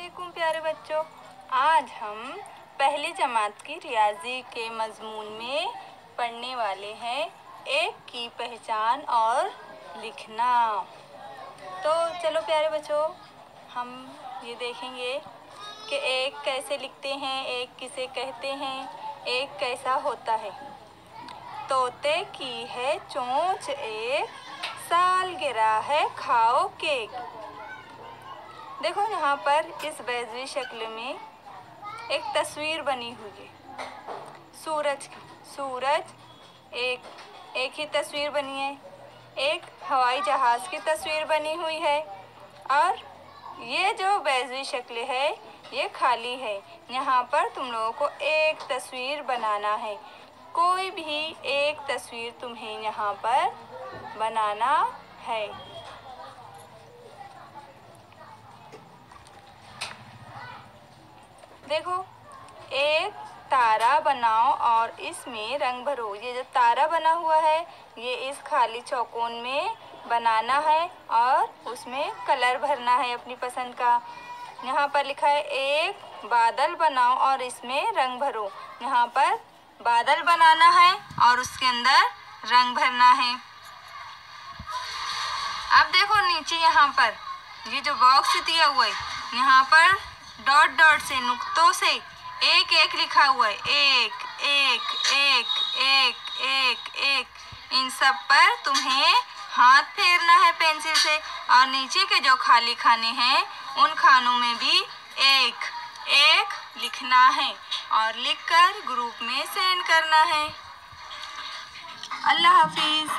वालेकुम प्यारे बच्चों। आज हम पहली जमात की रियाजी के मजमून में पढ़ने वाले हैं एक की पहचान और लिखना। तो चलो प्यारे बच्चों, हम ये देखेंगे कि एक कैसे लिखते हैं, एक किसे कहते हैं, एक कैसा होता है। तोते की है चोंच एक, सालगिरह है खाओ केक। देखो यहाँ पर इस बैजवी शक्ल में एक तस्वीर बनी हुई है सूरज की। सूरज एक ही तस्वीर बनी है, एक हवाई जहाज़ की तस्वीर बनी हुई है और ये जो बैजवी शक्ल है ये खाली है। यहाँ पर तुम लोगों को एक तस्वीर बनाना है। कोई भी एक तस्वीर तुम्हें यहाँ पर बनाना है। देखो, एक तारा बनाओ और इसमें रंग भरो। ये जो तारा बना हुआ है ये इस खाली चौकोन में बनाना है और उसमें कलर भरना है अपनी पसंद का। यहाँ पर लिखा है एक बादल बनाओ और इसमें रंग भरो। यहाँ पर बादल बनाना है और उसके अंदर रंग भरना है। अब देखो नीचे यहाँ पर ये जो बॉक्स दिया हुआ है यहाँ पर डॉट डॉट से, नुक्तों से एक एक लिखा हुआ है। एक एक एक एक एक एक इन सब पर तुम्हें हाथ फेरना है पेंसिल से और नीचे के जो खाली खाने हैं उन खानों में भी एक एक लिखना है और लिखकर ग्रुप में सेंड करना है। अल्लाह हाफिज।